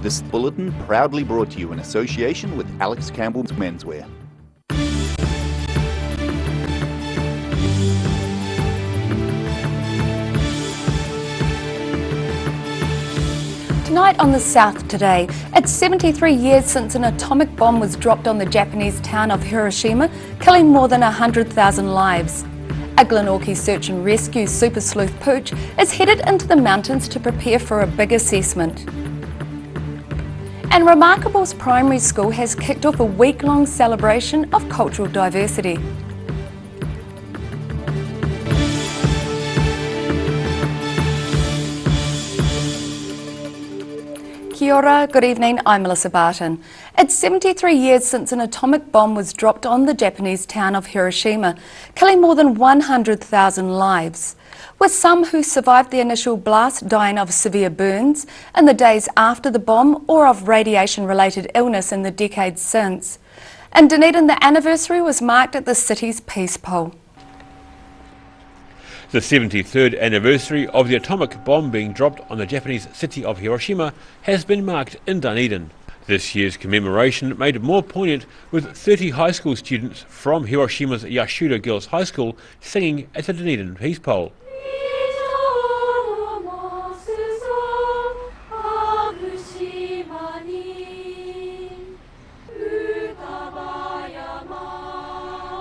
This bulletin proudly brought to you in association with Alex Campbell's Menswear. Tonight on the South Today, it's 73 years since an atomic bomb was dropped on the Japanese town of Hiroshima, killing more than 100,000 lives. A Glenorchy search and rescue super sleuth Pooch is headed into the mountains to prepare for a big assessment. And Remarkables Primary School has kicked off a week-long celebration of cultural diversity. Kia ora, good evening, I'm Melissa Barton. It's 73 years since an atomic bomb was dropped on the Japanese town of Hiroshima, killing more than 100,000 lives, with some who survived the initial blast dying of severe burns in the days after the bomb or of radiation-related illness in the decades since. In Dunedin, the anniversary was marked at the city's Peace Pole. The 73rd anniversary of the atomic bomb being dropped on the Japanese city of Hiroshima has been marked in Dunedin. This year's commemoration made more poignant with 30 high school students from Hiroshima's Yashuda Girls High School singing at the Dunedin Peace Pole.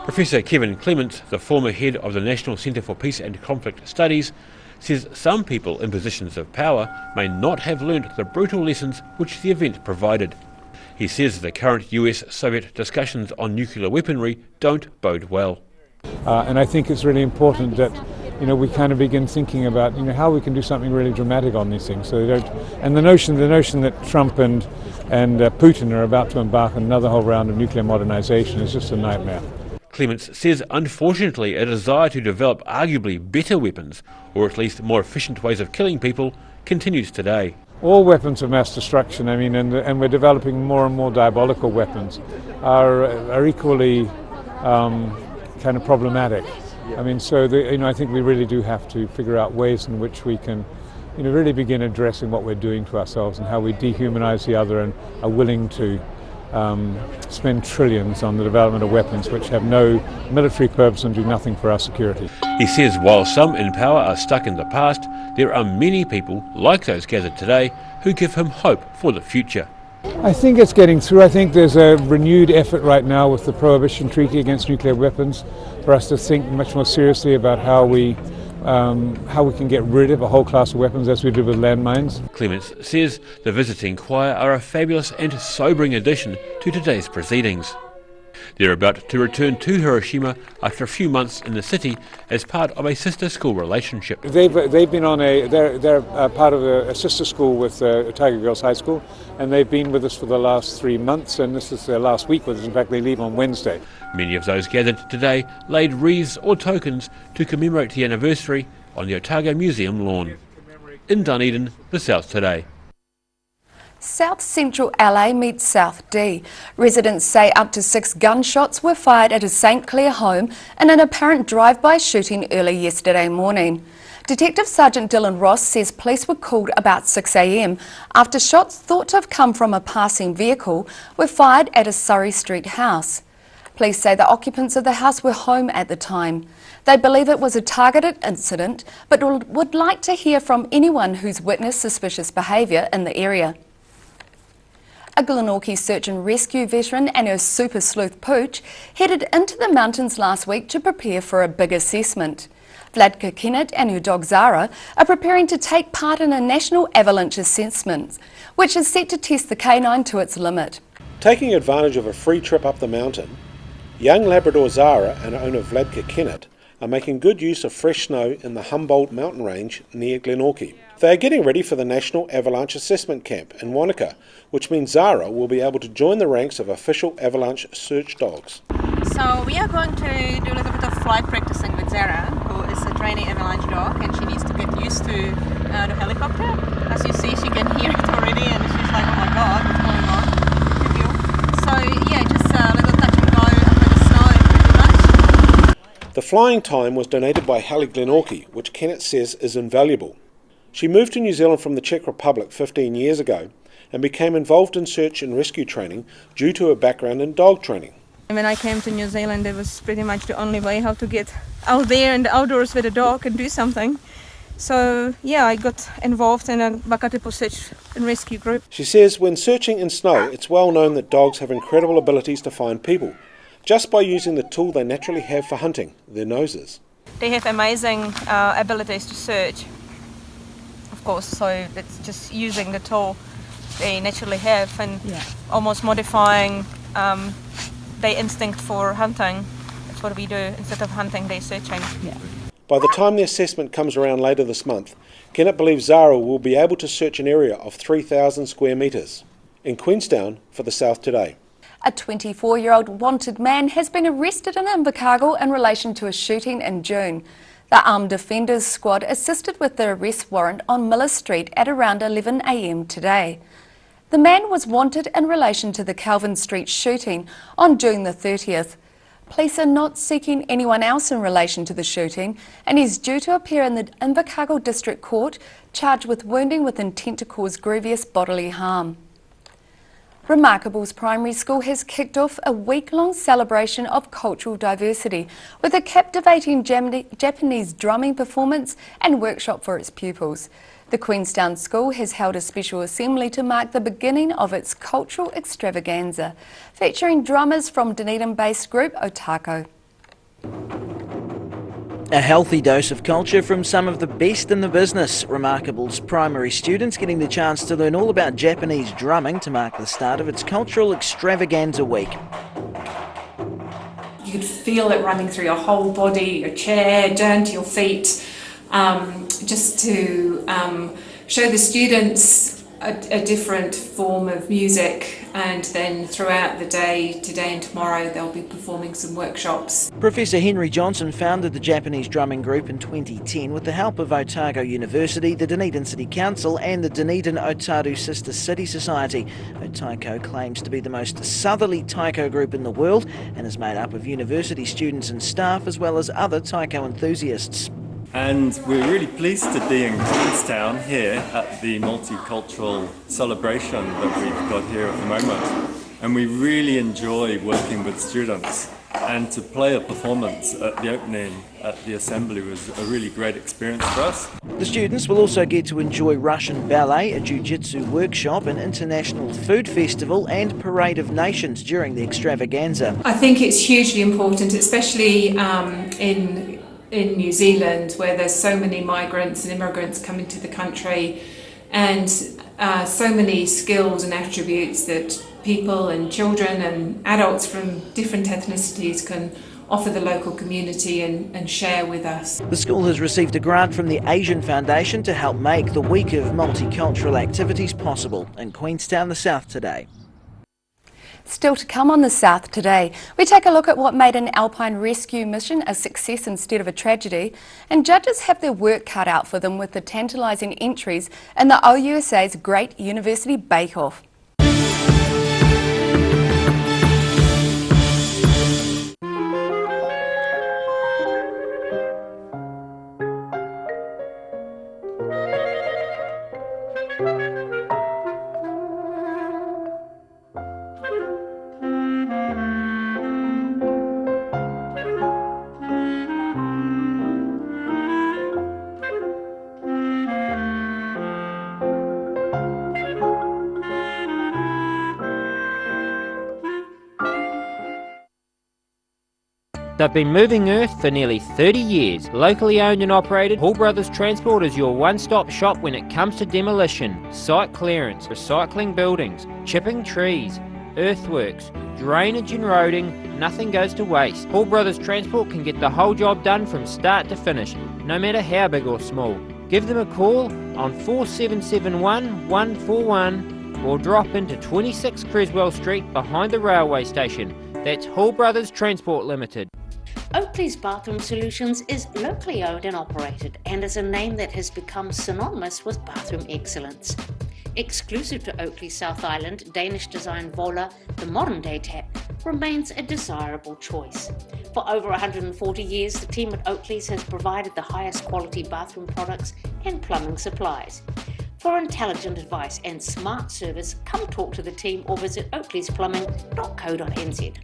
Professor Kevin Clements, the former head of the National Centre for Peace and Conflict Studies, says some people in positions of power may not have learnt the brutal lessons which the event provided. He says the current US-Soviet discussions on nuclear weaponry don't bode well. And I think it's really important that we kind of begin thinking about how we can do something really dramatic on these things. So they don't, and the notion that Trump and Putin are about to embark on another whole round of nuclear modernization is just a nightmare. Clements says unfortunately a desire to develop arguably better weapons, or at least more efficient ways of killing people, continues today. All weapons of mass destruction, and we're developing more and more diabolical weapons, are equally kind of problematic. I think we really do have to figure out ways in which we can really begin addressing what we're doing to ourselves and how we dehumanize the other and are willing to spend trillions on the development of weapons which have no military purpose and do nothing for our security. He says while some in power are stuck in the past, there are many people, like those gathered today, who give him hope for the future. I think it's getting through. I think there's a renewed effort right now with the Prohibition Treaty against nuclear weapons for us to think much more seriously about how we can get rid of a whole class of weapons as we did with landmines. Clements says the visiting choir are a fabulous and sobering addition to today's proceedings. They're about to return to Hiroshima after a few months in the city as part of a sister school relationship. They've been on they're part of a sister school with Tiger Girls High School, and they've been with us for the last 3 months, and this is their last week with us. In fact, they leave on Wednesday. Many of those gathered today laid wreaths or tokens to commemorate the anniversary on the Otago Museum lawn. In Dunedin, the South Today. South Central LA meets South D. Residents say up to 6 gunshots were fired at a St Clair home in an apparent drive-by shooting early yesterday morning. Detective Sergeant Dylan Ross says police were called about 6 a.m. after shots thought to have come from a passing vehicle were fired at a Surrey Street house. Police say the occupants of the house were home at the time. They believe it was a targeted incident, but would like to hear from anyone who's witnessed suspicious behaviour in the area. A Glenorchy search and rescue veteran and her super sleuth Pooch headed into the mountains last week to prepare for a big assessment. Vladka Kennett and her dog Zara are preparing to take part in a national avalanche assessment, which is set to test the canine to its limit. Taking advantage of a free trip up the mountain, young Labrador Zara and owner Vladka Kennett are making good use of fresh snow in the Humboldt mountain range near Glenorchy. They are getting ready for the National Avalanche Assessment Camp in Wanaka, which means Zara will be able to join the ranks of official avalanche search dogs. So we are going to do a little bit of flight practicing with Zara, who is a trainee avalanche dog, and she needs to get used to the helicopter. As you see, she can hear it already, and she's like, oh my god, what's going on? So yeah, just a little touch and go over the snow pretty much. The flying time was donated by Hallie Glenorchy, which Kennett says is invaluable. She moved to New Zealand from the Czech Republic 15 years ago and became involved in search and rescue training due to a background in dog training. When I came to New Zealand, it was pretty much the only way how to get out there in the outdoors with a dog and do something. So yeah, I got involved in a Wakatipu search and rescue group. She says when searching in snow, it's well known that dogs have incredible abilities to find people, just by using the tool they naturally have for hunting, their noses. They have amazing abilities to search, of course, so it's just using the tool they naturally have and almost modifying their instinct for hunting. That's what we do. Instead of hunting, they're searching. Yeah. By the time the assessment comes around later this month, Kennett believes Zara will be able to search an area of 3,000 square metres. In Queenstown for the South Today. A 24-year-old wanted man has been arrested in Invercargill in relation to a shooting in June. The Armed Defenders Squad assisted with the arrest warrant on Miller Street at around 11 a.m. today. The man was wanted in relation to the Calvin Street shooting on June the 30th. Police are not seeking anyone else in relation to the shooting, and he's due to appear in the Invercargill District Court charged with wounding with intent to cause grievous bodily harm. Remarkables Primary School has kicked off a week-long celebration of cultural diversity with a captivating Japanese drumming performance and workshop for its pupils. The Queenstown School has held a special assembly to mark the beginning of its cultural extravaganza, featuring drummers from Dunedin-based group Otako. A healthy dose of culture from some of the best in the business. Remarkables primary students getting the chance to learn all about Japanese drumming to mark the start of its cultural extravaganza week. You could feel it running through your whole body, your chair, down to your feet, just to show the students a different form of music, and then throughout the day, today and tomorrow, they'll be performing some workshops. Professor Henry Johnson founded the Japanese drumming group in 2010 with the help of Otago University, the Dunedin City Council and the Dunedin Otaru Sister City Society. Otago claims to be the most southerly taiko group in the world and is made up of university students and staff as well as other taiko enthusiasts. And we're really pleased to be in Queenstown here at the multicultural celebration that we've got here at the moment. And we really enjoy working with students, and to play a performance at the opening at the assembly was a really great experience for us. The students will also get to enjoy Russian ballet, a jiu-jitsu workshop, an international food festival and Parade of Nations during the extravaganza. I think it's hugely important, especially in New Zealand, where there's so many migrants and immigrants coming to the country, and so many skills and attributes that people and children and adults from different ethnicities can offer the local community and share with us. The school has received a grant from the Asian Foundation to help make the week of multicultural activities possible. In Queenstown, the South Today. Still to come on the South Today, we take a look at what made an alpine rescue mission a success instead of a tragedy, and judges have their work cut out for them with the tantalising entries in the OUSA's Great University Bake Off. They've been moving earth for nearly 30 years. Locally owned and operated, Hall Brothers Transport is your one-stop shop when it comes to demolition, site clearance, recycling buildings, chipping trees, earthworks, drainage and roading. Nothing goes to waste. Hall Brothers Transport can get the whole job done from start to finish, no matter how big or small. Give them a call on 4771 141 or drop into 26 Creswell Street behind the railway station. That's Hall Brothers Transport Limited. Oakley's Bathroom Solutions is locally owned and operated and is a name that has become synonymous with bathroom excellence. Exclusive to Oakley South Island, Danish design Vola, the modern day tap, remains a desirable choice. For over 140 years, the team at Oakley's has provided the highest quality bathroom products and plumbing supplies. For intelligent advice and smart service, come talk to the team or visit oakleysplumbing.co.nz.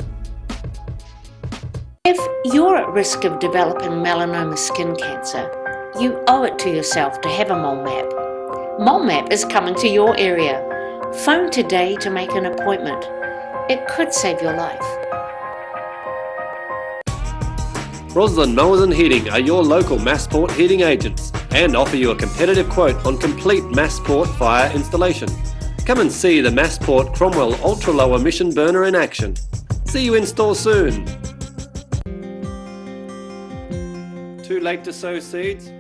If you're at risk of developing melanoma skin cancer, you owe it to yourself to have a mole map. Mole Map is coming to your area. Phone today to make an appointment. It could save your life. Roslyn Mowers and Heating are your local Massport heating agents and offer you a competitive quote on complete Massport fire installation. Come and see the Massport Cromwell Ultra Low Emission Burner in action. See you in store soon. Too late to sow seeds?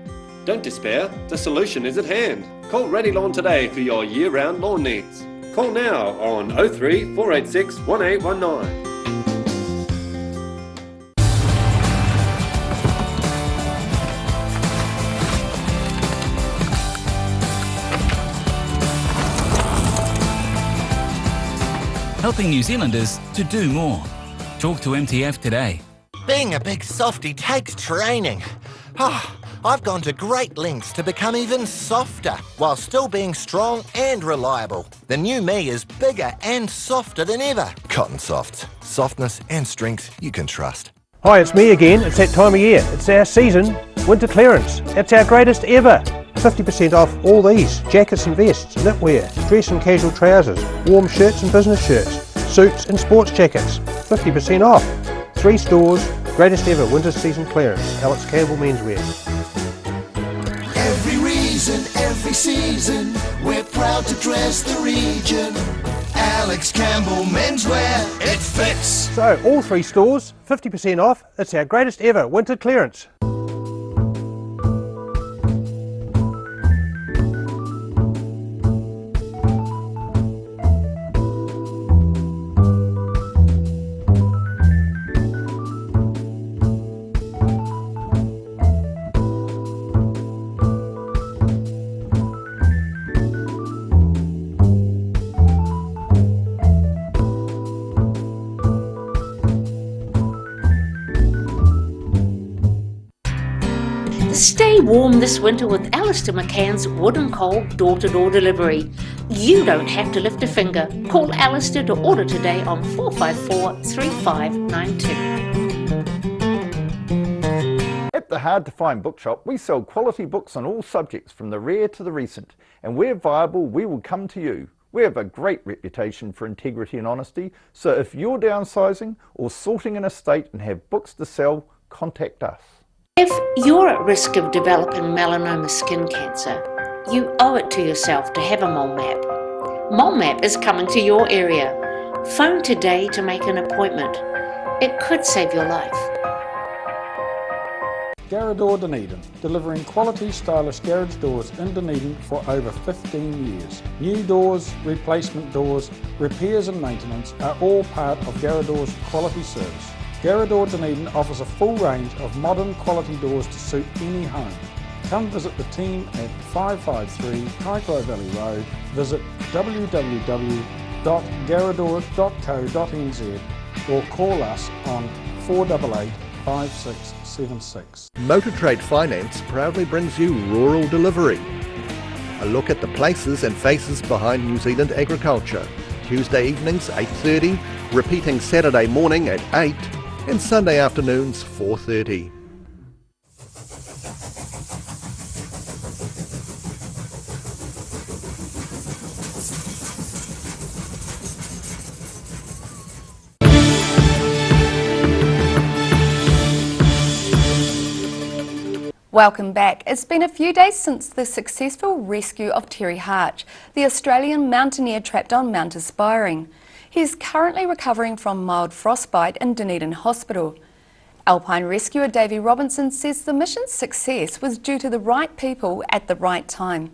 Don't despair, the solution is at hand. Call Ready Lawn today for your year-round lawn needs. Call now on 03 486 1819. Helping New Zealanders to do more. Talk to MTF today. Being a big softie takes training. I've gone to great lengths to become even softer while still being strong and reliable. The new me is bigger and softer than ever. Cotton Softs. Softness and strength you can trust. Hi, it's me again. It's that time of year. It's our season, winter clearance. It's our greatest ever. 50% off all these. Jackets and vests, knitwear, dress and casual trousers, warm shirts and business shirts, suits and sports jackets. 50% off. 3 stores, greatest ever winter season clearance. Alex Campbell Menswear. Every reason, every season, we're proud to dress the region. Alex Campbell Menswear, it fits. So, all 3 stores, 50% off. It's our greatest ever winter clearance. Stay warm this winter with Alistair McCann's Wood and Coal door-to-door delivery. You don't have to lift a finger. Call Alistair to order today on 454 3592. At the Hard to Find Bookshop, we sell quality books on all subjects from the rare to the recent, and where viable, we will come to you. We have a great reputation for integrity and honesty, so if you're downsizing or sorting an estate and have books to sell, contact us. If you're at risk of developing melanoma skin cancer, you owe it to yourself to have a mole map. Mole Map is coming to your area. Phone today to make an appointment. It could save your life. Garrador Dunedin, delivering quality stylish garage doors in Dunedin for over 15 years. New doors, replacement doors, repairs and maintenance are all part of Garrador's quality service. Garrador Dunedin offers a full range of modern quality doors to suit any home. Come visit the team at 553 Kaikoai Valley Road. Visit www.garrador.co.nz or call us on 488 5676. Motor Trade Finance proudly brings you Rural Delivery. A look at the places and faces behind New Zealand agriculture. Tuesday evenings 8:30, repeating Saturday morning at 8 and Sunday afternoons 4:30. Welcome back. It's been a few days since the successful rescue of Terry Harch, the Australian mountaineer trapped on Mount Aspiring. He is currently recovering from mild frostbite in Dunedin Hospital. Alpine rescuer Davey Robinson says the mission's success was due to the right people at the right time.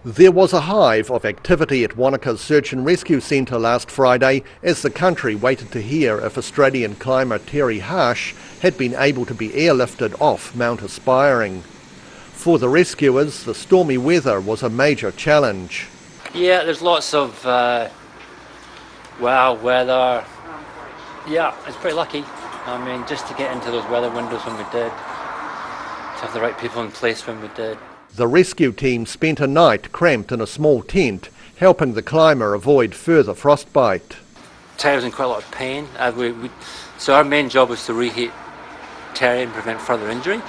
There was a hive of activity at Wanaka's Search and Rescue Centre last Friday as the country waited to hear if Australian climber Terry Harch had been able to be airlifted off Mount Aspiring. For the rescuers, the stormy weather was a major challenge. Yeah, there's lots of weather. Yeah, it's pretty lucky. I mean, just to get into those weather windows when we did, to have the right people in place when we did. The rescue team spent a night cramped in a small tent, helping the climber avoid further frostbite. Terry was in quite a lot of pain. So our main job was to reheat Terry and prevent further injury,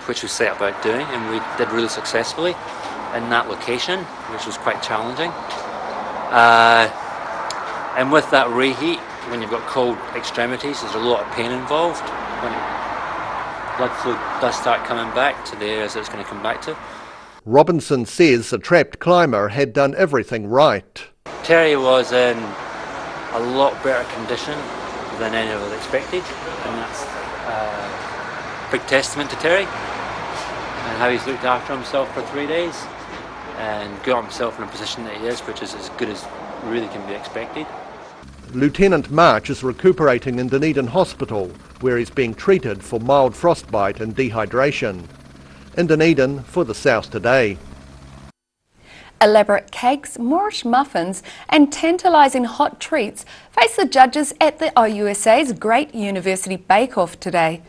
which we set about doing, and we did really successfully in that location, which was quite challenging. And with that reheat, when you've got cold extremities, there's a lot of pain involved. When blood flow does start coming back to the areas that it's going to come back to. Robinson says the trapped climber had done everything right. Terry was in a lot better condition than any of us expected, and that's a big testament to Terry and how he's looked after himself for 3 days and got himself in a position that he is, which is as good as really can be expected. Lieutenant March is recuperating in Dunedin Hospital, where he's being treated for mild frostbite and dehydration. In Dunedin, for the South Today. Elaborate cakes, Moorish muffins and tantalising hot treats face the judges at the OUSA's Great University Bake Off today.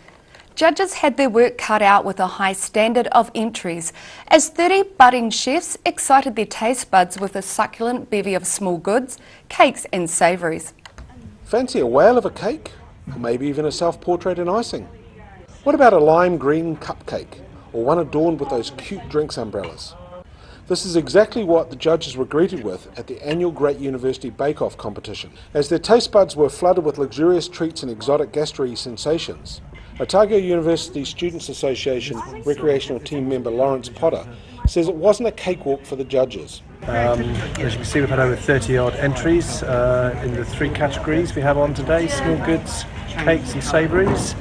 Judges had their work cut out with a high standard of entries, as 30 budding chefs excited their taste buds with a succulent bevy of small goods, cakes and savouries. Fancy a whale of a cake? Or maybe even a self-portrait and icing? What about a lime green cupcake? Or one adorned with those cute drinks umbrellas? This is exactly what the judges were greeted with at the annual Great University Bake Off competition. As their taste buds were flooded with luxurious treats and exotic gastry sensations, Otago University Students Association recreational team member Lawrence Potter says it wasn't a cakewalk for the judges. As you can see, we've had over 30 odd entries in the 3 categories we have on today: small goods, cakes and savouries,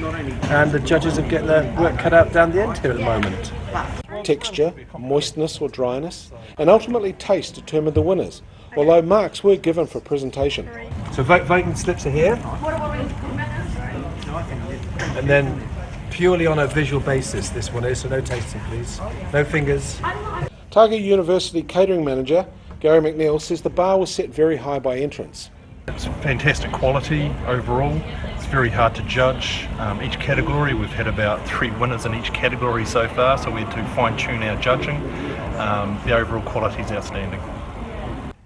and the judges are getting their work cut out down the end here at the moment. Texture, moistness or dryness, and ultimately taste determined the winners, although marks were given for presentation. So voting slips are here, and then purely on a visual basis this one is, so no tasting please, no fingers. Otago University catering manager Gary McNeil says the bar was set very high by entrance. It's fantastic quality overall. It's very hard to judge. Each category, we've had about 3 winners in each category so far, so we had to fine-tune our judging. The overall quality is outstanding.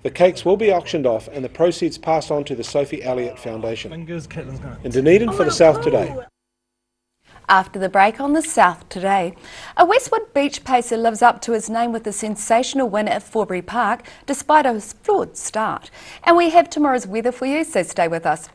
The cakes will be auctioned off and the proceeds passed on to the Sophie Elliott Foundation. In Dunedin for the South Today. After the break on the South Today, a Westwood Beach pacer lives up to his name with a sensational win at Forbury Park despite a flawed start. And we have tomorrow's weather for you, so stay with us.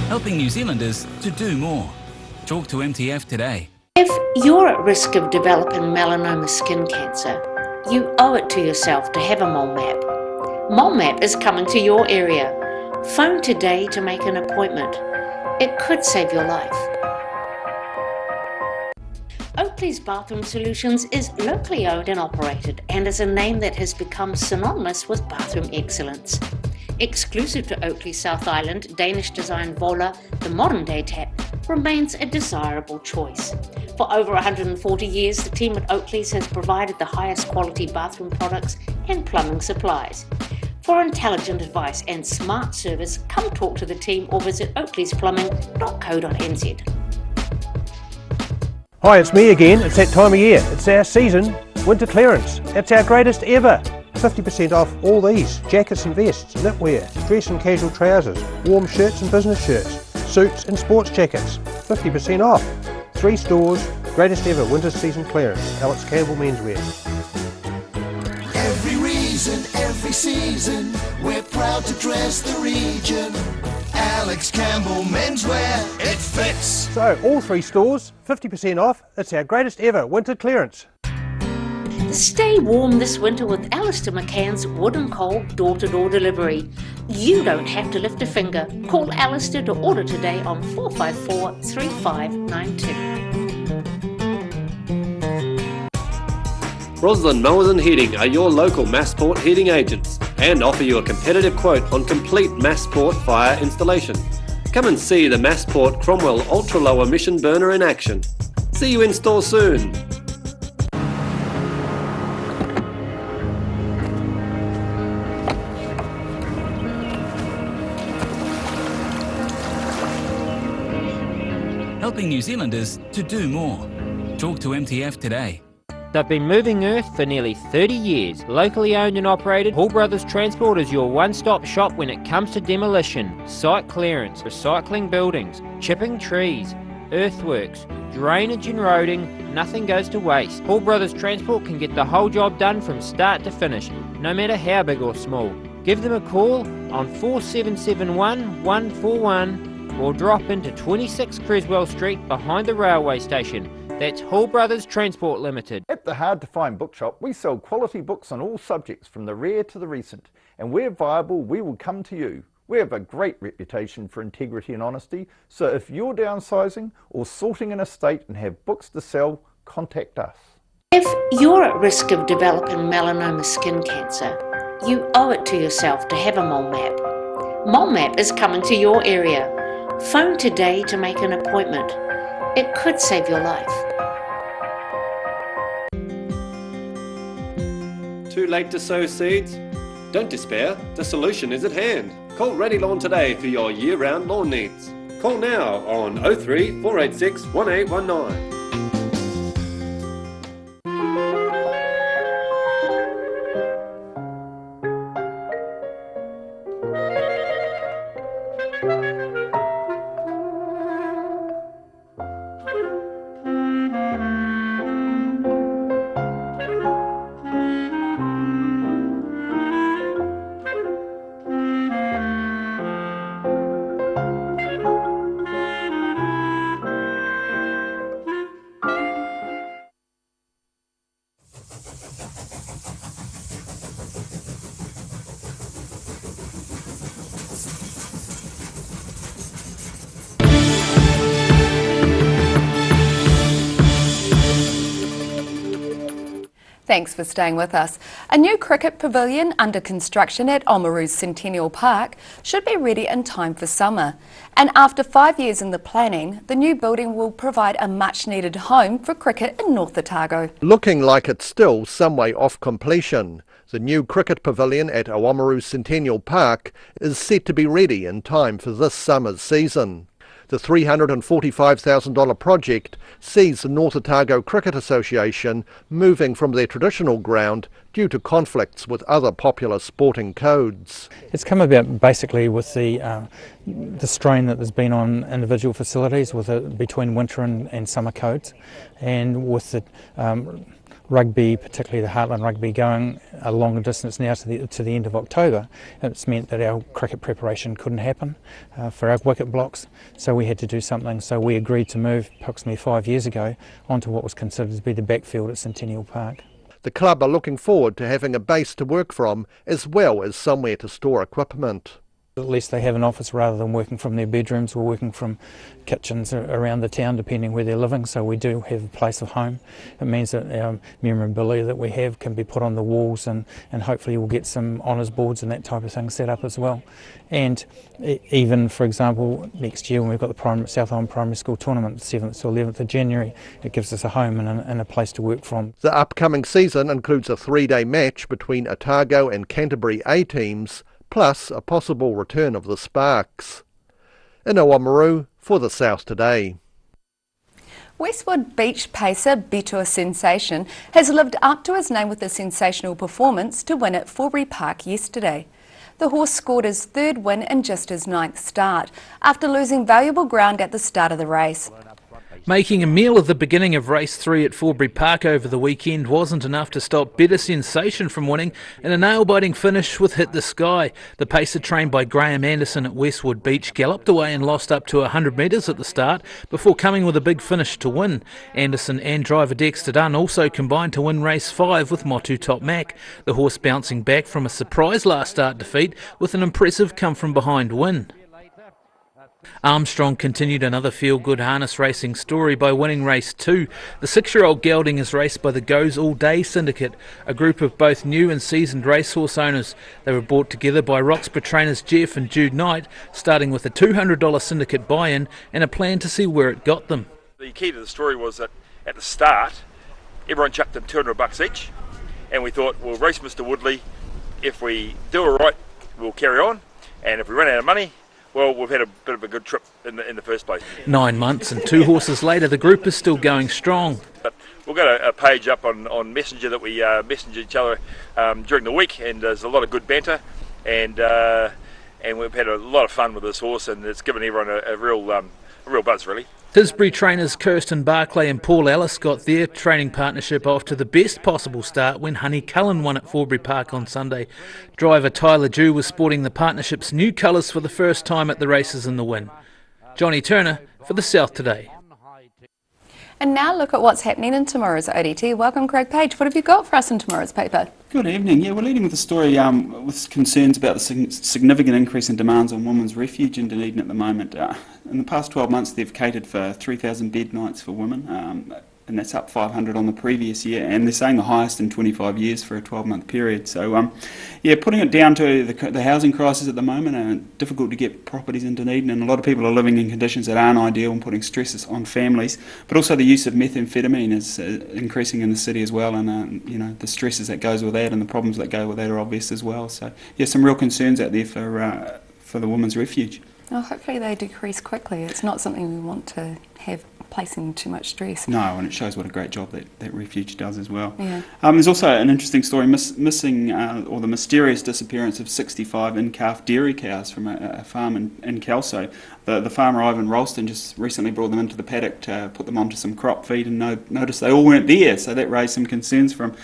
Helping New Zealanders to do more. Talk to MTF today. If you're at risk of developing melanoma skin cancer, you owe it to yourself to have a mole map. Mole map is coming to your area. Phone today to make an appointment. It could save your life. Oakley's Bathroom Solutions is locally owned and operated and is a name that has become synonymous with bathroom excellence. Exclusive to Oakley South Island, Danish design Vola, the modern day tap, remains a desirable choice. For over 140 years, the team at Oakley's has provided the highest quality bathroom products and plumbing supplies. For intelligent advice and smart service, come talk to the team or visit oakleysPlumbing.co.nz. Hi, it's me again. It's that time of year. It's our season, winter clearance. It's our greatest ever. 50% off all these: jackets and vests, knitwear, dress and casual trousers, warm shirts and business shirts, suits and sports jackets. 50% off. 3 stores, greatest ever winter season clearance. Alex Campbell Menswear. Every reason, every season, we're proud to dress the region. Alex Campbell Menswear, it fits. So all 3 stores, 50% off. It's our greatest ever winter clearance. Stay warm this winter with Alistair McCann's Wood and Coal door-to-door delivery. You don't have to lift a finger. Call Alistair to order today on 454 3592. Roslyn Mowers and Heating are your local Massport heating agents and offer you a competitive quote on complete Massport fire installation. Come and see the Massport Cromwell Ultra Low Emission Burner in action. See you in store soon. Helping New Zealanders to do more. Talk to MTF today. They've been moving earth for nearly 30 years. Locally owned and operated, Hall Brothers Transport is your one-stop shop when it comes to demolition, site clearance, recycling buildings, chipping trees, earthworks, drainage and roading. Nothing goes to waste. Hall Brothers Transport can get the whole job done from start to finish, no matter how big or small. Give them a call on 4771 141 or drop into 26 Creswell Street behind the railway station. That's Hall Brothers Transport Limited. At the Hard to Find Bookshop, we sell quality books on all subjects from the rare to the recent. And where viable, we will come to you. We have a great reputation for integrity and honesty, so if you're downsizing or sorting an estate and have books to sell, contact us. If you're at risk of developing melanoma skin cancer, you owe it to yourself to have a mole map. Mole map is coming to your area. Phone today to make an appointment. It could save your life. Too late to sow seeds? Don't despair, the solution is at hand. Call Ready Lawn today for your year-round lawn needs. Call now on 03 486 1819. Thanks for staying with us. A new cricket pavilion under construction at Oamaru's Centennial Park should be ready in time for summer. And after 5 years in the planning, the new building will provide a much-needed home for cricket in North Otago. Looking like it's still some way off completion, the new cricket pavilion at Oamaru Centennial Park is set to be ready in time for this summer's season. The $345,000 project sees the North Otago Cricket Association moving from their traditional ground due to conflicts with other popular sporting codes. It's come about basically with the strain that there's been on individual facilities between winter and summer codes, and with the rugby, particularly the Heartland Rugby, going a longer distance now to the end of October. It's meant that our cricket preparation couldn't happen for our wicket blocks, so we had to do something. So we agreed to move approximately 5 years ago onto what was considered to be the backfield at Centennial Park. The club are looking forward to having a base to work from as well as somewhere to store equipment. At least they have an office rather than working from their bedrooms or working from kitchens around the town, depending where they're living. So we do have a place of home. It means that our memorabilia that we have can be put on the walls, and hopefully we'll get some honours boards and that type of thing set up as well. And even, for example, next year when we've got the South Island Primary School tournament, 7th to 11th of January, it gives us a home and a place to work from. The upcoming season includes a 3-day match between Otago and Canterbury A teams, plus a possible return of the Sparks. In Oamaru, for the South Today. Westwood Beach pacer Beto Sensation has lived up to his name with a sensational performance to win at Forbury Park yesterday. The horse scored his third win in just his 9th start, after losing valuable ground at the start of the race. Making a meal of the beginning of race 3 at Forbury Park over the weekend wasn't enough to stop Better Sensation from winning in a nail-biting finish with Hit the Sky. The pacer, trained by Graham Anderson at Westwood Beach, galloped away and lost up to 100 metres at the start before coming with a big finish to win. Anderson and driver Dexter Dunn also combined to win race 5 with Motu Top Mac, the horse bouncing back from a surprise last start defeat with an impressive come-from-behind win. Armstrong continued another feel-good harness racing story by winning race 2. The 6-year-old gelding is raced by the Goes All Day Syndicate, a group of both new and seasoned racehorse owners. They were brought together by Roxburgh trainers Jeff and Jude Knight, starting with a $200 syndicate buy-in and a plan to see where it got them. The key to the story was that at the start, everyone chucked in $200 each, and we thought, we'll race Mr. Woodley. If we do it right, we'll carry on, and if we run out of money, well, we've had a bit of a good trip in the first place. 9 months and 2 horses later, the group is still going strong. But we've got a page up on Messenger that we message each other during the week, and there's a lot of good banter, and we've had a lot of fun with this horse, and it's given everyone a real buzz, really. Tisbury trainers Kirsten Barclay and Paul Ellis got their training partnership off to the best possible start when Honey Cullen won at Forbury Park on Sunday. Driver Tyler Dew was sporting the partnership's new colours for the first time at the races in the win. Johnny Turner for the South Today. And now look at what's happening in tomorrow's ODT. Welcome, Craig Page. What have you got for us in tomorrow's paper? Good evening. Yeah, we're leading with a story with concerns about the significant increase in demands on women's refuge in Dunedin at the moment. In the past 12 months, they've catered for 3,000 bed nights for women, and that's up 500 on the previous year, and they're saying the highest in 25 years for a 12-month period. So, yeah, putting it down to the housing crisis at the moment, and difficult to get properties in Dunedin, and a lot of people are living in conditions that aren't ideal and putting stresses on families. But also the use of methamphetamine is increasing in the city as well, and you know, the stresses that goes with that and the problems that go with that are obvious as well. So, yeah, some real concerns out there for the women's refuge. Well, hopefully they decrease quickly. It's not something we want to have placing too much stress. No, and it shows what a great job that refuge does as well. Yeah. There's also an interesting story, missing or the mysterious disappearance of 65 in-calf dairy cows from a farm in Kelso. The farmer Ivan Ralston just recently brought them into the paddock to put them onto some crop feed, and noticed they all weren't there, so that raised some concerns from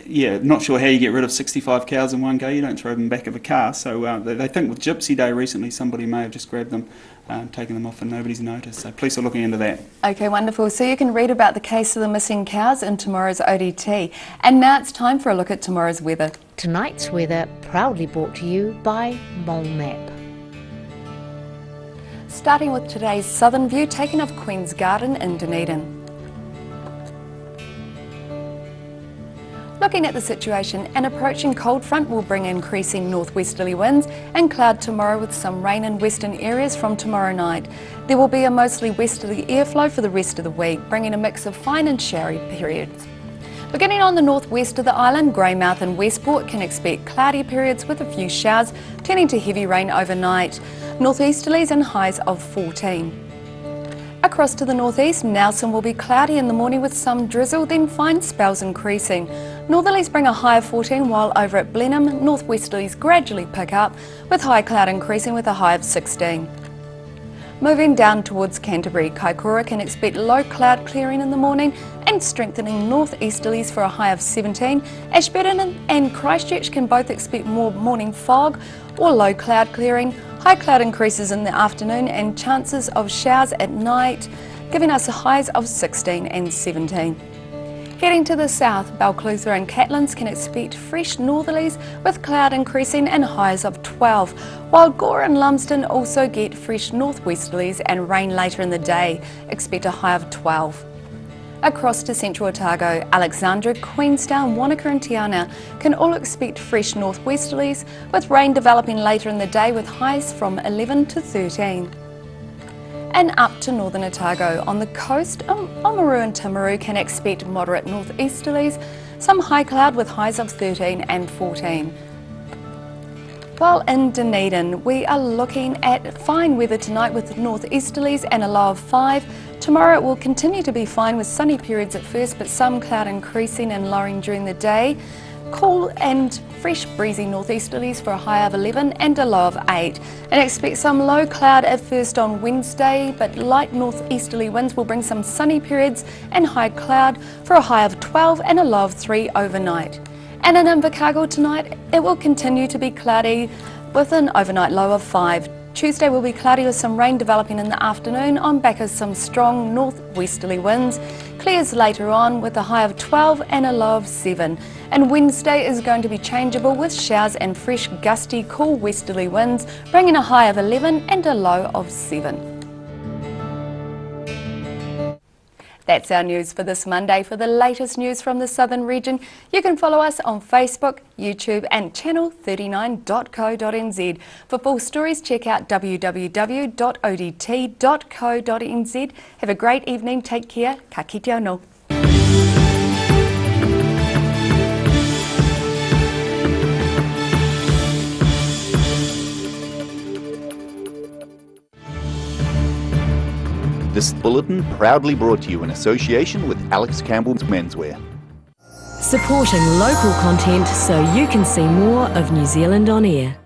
yeah, not sure how you get rid of 65 cows in one go. You don't throw them in the back of a car. So they think with Gypsy Day recently, somebody may have just grabbed them, taken them off, and nobody's noticed. So police are looking into that. Okay, wonderful. So you can read about the case of the missing cows in tomorrow's ODT. And now it's time for a look at tomorrow's weather. Tonight's weather proudly brought to you by MolMap. Starting with today's southern view, taken off Queen's Garden in Dunedin. Looking at the situation, an approaching cold front will bring increasing northwesterly winds and cloud tomorrow with some rain in western areas from tomorrow night. There will be a mostly westerly airflow for the rest of the week, bringing a mix of fine and showery periods. Beginning on the northwest of the island, Greymouth and Westport can expect cloudy periods with a few showers, turning to heavy rain overnight. Northeasterlies and highs of 14. Across to the northeast, Nelson will be cloudy in the morning with some drizzle, then fine spells increasing. Northerlies bring a high of 14, while over at Blenheim, northwesterlies gradually pick up, with high cloud increasing with a high of 16. Moving down towards Canterbury, Kaikoura can expect low cloud clearing in the morning and strengthening northeasterlies for a high of 17. Ashburton and Christchurch can both expect more morning fog or low cloud clearing. High cloud increases in the afternoon and chances of showers at night, giving us highs of 16 and 17. Heading to the south, Balclutha and Catlins can expect fresh northerlies with cloud increasing and highs of 12, while Gore and Lumsden also get fresh northwesterlies and rain later in the day, expect a high of 12. Across to central Otago, Alexandra, Queenstown, Wanaka and Te Anau can all expect fresh northwesterlies with rain developing later in the day with highs from 11 to 13. And up to northern Otago, on the coast, Oamaru and Timaru can expect moderate northeasterlies, some high cloud with highs of 13 and 14. While in Dunedin, we are looking at fine weather tonight with northeasterlies and a low of 5. Tomorrow it will continue to be fine with sunny periods at first, but some cloud increasing and lowering during the day. Cool and fresh breezy northeasterlies for a high of 11 and a low of 8. And expect some low cloud at first on Wednesday, but light northeasterly winds will bring some sunny periods and high cloud for a high of 12 and a low of 3 overnight. And in Invercargill tonight, it will continue to be cloudy with an overnight low of 5. Tuesday will be cloudy with some rain developing in the afternoon on back of some strong northwesterly winds. Clears later on with a high of 12 and a low of 7. And Wednesday is going to be changeable with showers and fresh gusty cool westerly winds, bringing a high of 11 and a low of 7. That's our news for this Monday. For the latest news from the southern region, you can follow us on Facebook, YouTube and channel39.co.nz. For full stories, check out www.odt.co.nz. Have a great evening, take care, ka kite anō. This bulletin proudly brought to you in association with Alex Campbell's Menswear. Supporting local content so you can see more of New Zealand on air.